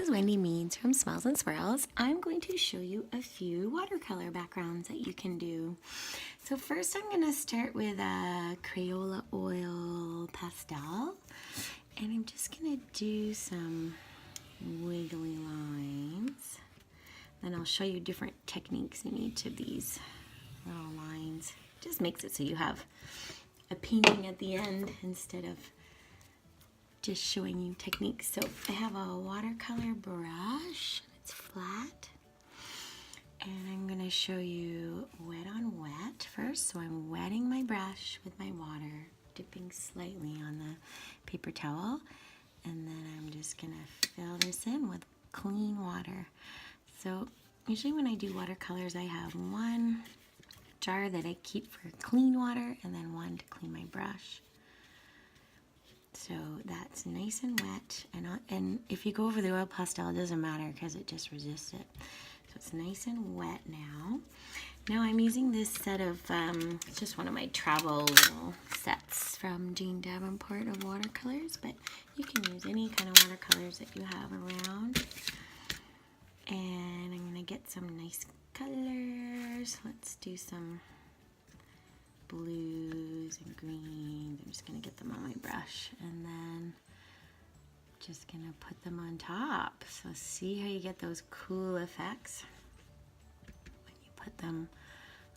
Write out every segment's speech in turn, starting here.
is Wendy Means from Smells and Swirls. I'm going to show you a few watercolor backgrounds that you can do. So first I'm going to start with a Crayola oil pastel, and I'm just going to do some wiggly lines. Then I'll show you different techniques in each of these little lines. Just makes it so you have a painting at the end instead of just showing you techniques. So I have a watercolor brush, it's flat, and I'm going to show you wet on wet first. So I'm wetting my brush with my water, dipping slightly on the paper towel, and then I'm just going to fill this in with clean water. So usually when I do watercolors, I have one jar that I keep for clean water and then one to clean my brush. So that's nice and wet, and if you go over the oil pastel, it doesn't matter because it just resists it. So it's nice and wet now. Now I'm using this set of, it's just one of my travel little sets from Jane Davenport of watercolors, but you can use any kind of watercolors that you have around. And I'm going to get some nice colors. Let's do some blues and greens. I'm just going to get them on my brush and then just going to put them on top. So see how you get those cool effects when you put them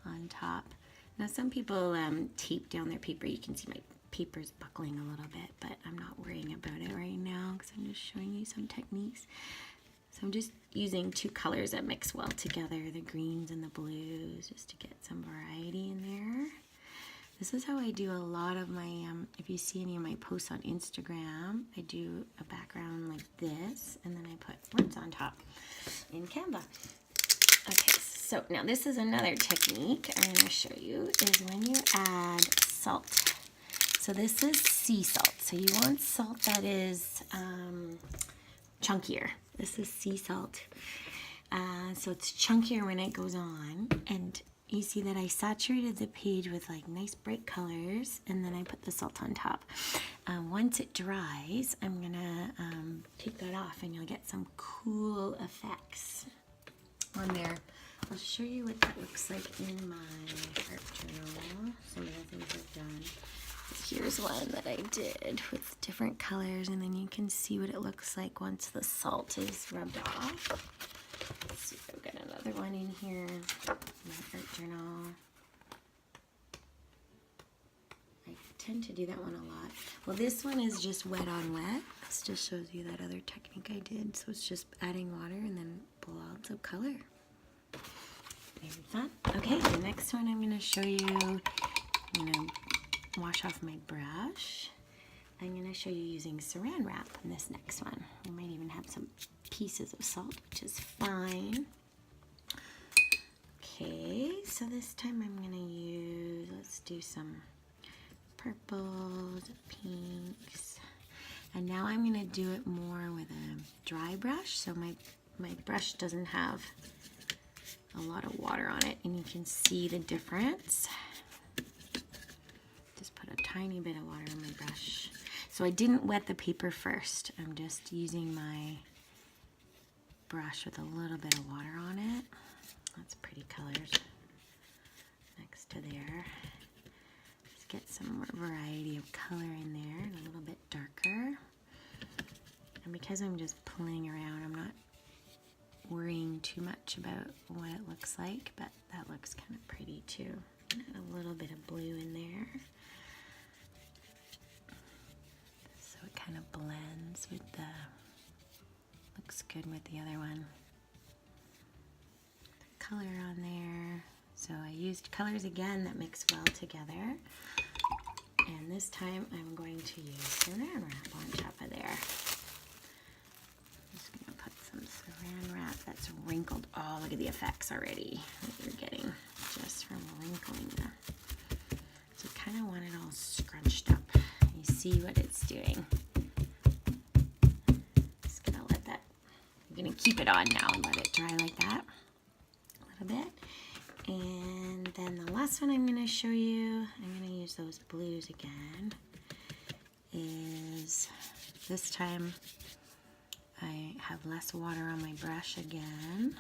on top. Now some people tape down their paper. You can see my paper's buckling a little bit, but I'm not worrying about it right now because I'm just showing you some techniques. So I'm just using two colors that mix well together, the greens and the blues, just to get some variety in there. This is how I do a lot of my, if you see any of my posts on Instagram, I do a background like this, and then I put words on top in Canva. Okay, so now this is another technique I'm going to show you, is when you add salt. So this is sea salt. So you want salt that is chunkier. This is sea salt. So it's chunkier when it goes on, and you see that I saturated the page with like nice bright colors, and then I put the salt on top. Once it dries, I'm gonna take that off and you'll get some cool effects on there. I'll show you what that looks like in my art journal, some of the things I've done. Here's one that I did with different colors, and then you can see what it looks like once the salt is rubbed off. Let's see if I've got another one in here. My art journal. I tend to do that one a lot. Well, this one is just wet on wet. This just shows you that other technique I did. So it's just adding water and then lots of color. Very fun. Okay, the next one I'm going to show you, I'm going to wash off my brush. I'm going to show you using saran wrap in this next one. We might even have some pieces of salt, which is fine. Okay, so this time I'm going to use, let's do some purples, pinks. And now I'm going to do it more with a dry brush, so my brush doesn't have a lot of water on it, and you can see the difference. Just put a tiny bit of water on my brush. So I didn't wet the paper first. I'm just using my brush with a little bit of water on it. That's pretty colors next to there. Let's get some more variety of color in there and a little bit darker. And because I'm just playing around, I'm not worrying too much about what it looks like, but that looks kind of pretty too. Add a little bit of blue in there. So it kind of blends with the, looks good with the other one. The color on there. So I used colors again that mix well together. And this time I'm going to use saran wrap on top of there. I'm just going to put some saran wrap that's wrinkled. Oh, look at the effects already that you're getting just from wrinkling them. So you kind of want it all scrunched up. You see what it's doing. Just gonna let that, I'm gonna keep it on now and let it dry like that a little bit. And then the last one I'm gonna show you, I'm gonna use those blues again, is this time I have less water on my brush again.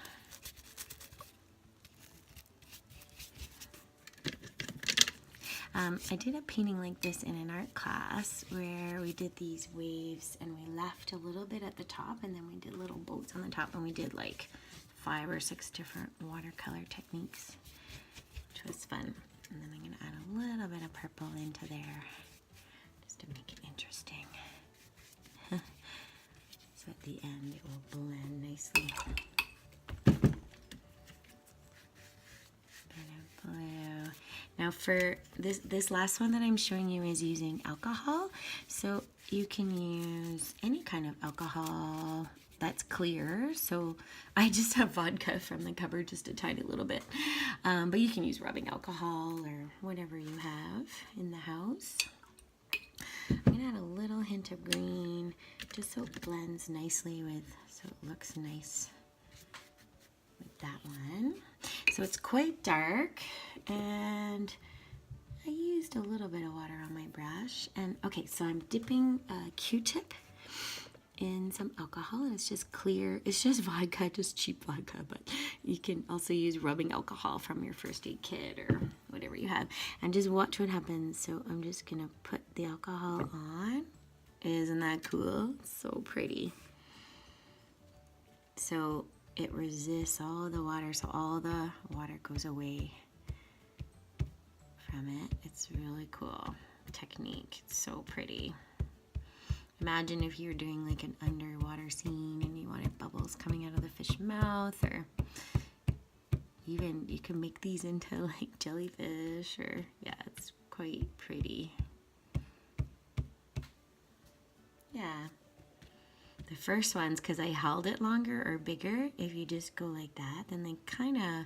I did a painting like this in an art class where we did these waves and we left a little bit at the top and then we did little boats on the top and we did like 5 or 6 different watercolor techniques, which was fun. And then I'm going to add a little bit of purple into there just to make it interesting. So at the end it will blend nicely. Blue. Now for this last one that I'm showing you is using alcohol. So you can use any kind of alcohol that's clear. So I just have vodka from the cupboard, just a tiny little bit. But you can use rubbing alcohol or whatever you have in the house. I'm gonna add a little hint of green just so it blends nicely with, so it looks nice with that one. So it's quite dark and I used a little bit of water on my brush. And okay, so I'm dipping a Q-tip in some alcohol and it's just clear. It's just vodka, just cheap vodka, but you can also use rubbing alcohol from your first aid kit or whatever you have. And just watch what happens. So I'm just gonna put the alcohol on. Isn't that cool? So pretty. So it resists all the water, so all the water goes away from it. It's really cool technique. It's so pretty. Imagine if you were doing like an underwater scene and you wanted bubbles coming out of the fish mouth, or even you can make these into like jellyfish, or yeah, it's quite pretty. Yeah. The first ones, because I held it longer or bigger, if you just go like that, then they kind of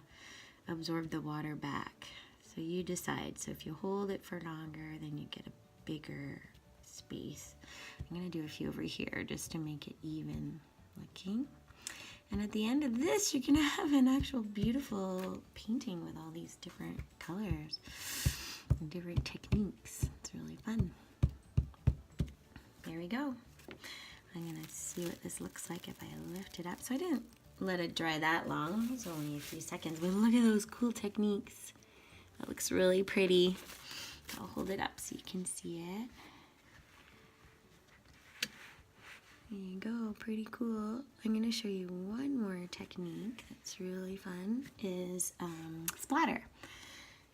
absorb the water back. So you decide. So if you hold it for longer, then you get a bigger space. I'm going to do a few over here just to make it even looking. And at the end of this, you're going to have an actual beautiful painting with all these different colors and different techniques. It's really fun. There we go. I'm going to see what this looks like if I lift it up. So I didn't let it dry that long. It was only a few seconds. But look at those cool techniques. That looks really pretty. I'll hold it up so you can see it. There you go, pretty cool. I'm going to show you one more technique that's really fun, is splatter.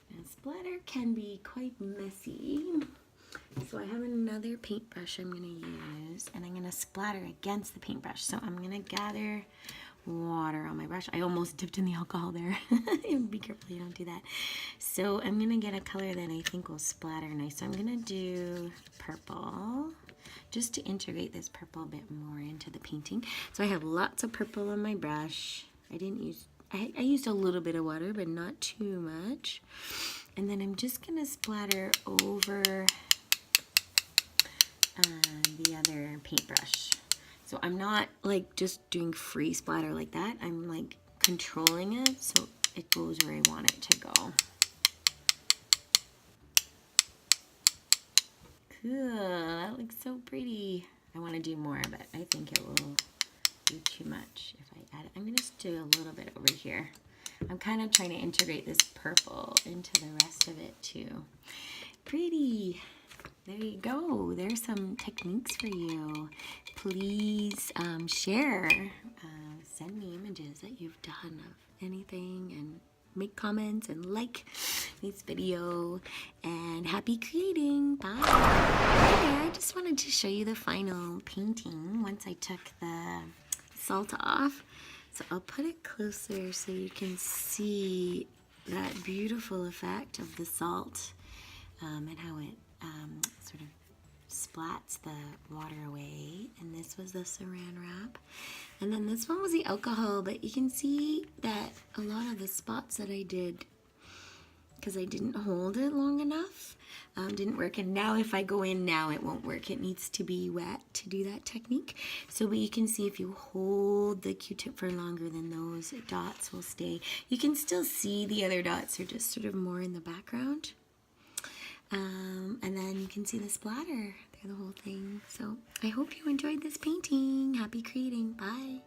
And splatter can be quite messy. So I have another paintbrush I'm going to use, and I'm going to splatter against the paintbrush. So I'm going to gather water on my brush. I almost dipped in the alcohol there. Be careful you don't do that. So I'm going to get a color that I think will splatter nice. So I'm going to do purple, just to integrate this purple a bit more into the painting. So I have lots of purple on my brush. I used a little bit of water, but not too much. And then I'm just going to splatter over the other paintbrush. So I'm not like just doing free splatter like that. I'm like controlling it so it goes where I want it to go. Cool, that looks so pretty. I want to do more, but I think it will be too much if I add it. I'm going to just do a little bit over here. I'm kind of trying to integrate this purple into the rest of it too. Pretty. There you go. There's some techniques for you. Please share. Send me images that you've done of anything, and make comments and like this video. And happy creating. Bye. Okay, I just wanted to show you the final painting once I took the salt off. So I'll put it closer so you can see that beautiful effect of the salt and how it sort of splats the water away. And this was the saran wrap. And then this one was the alcohol, but you can see that a lot of the spots that I did, because I didn't hold it long enough, didn't work. And now if I go in now, it won't work. It needs to be wet to do that technique. So but you can see if you hold the Q-tip for longer, then those dots will stay. You can still see the other dots are just sort of more in the background. And then can see the splatter through the whole thing. So I hope you enjoyed this painting. Happy creating. Bye.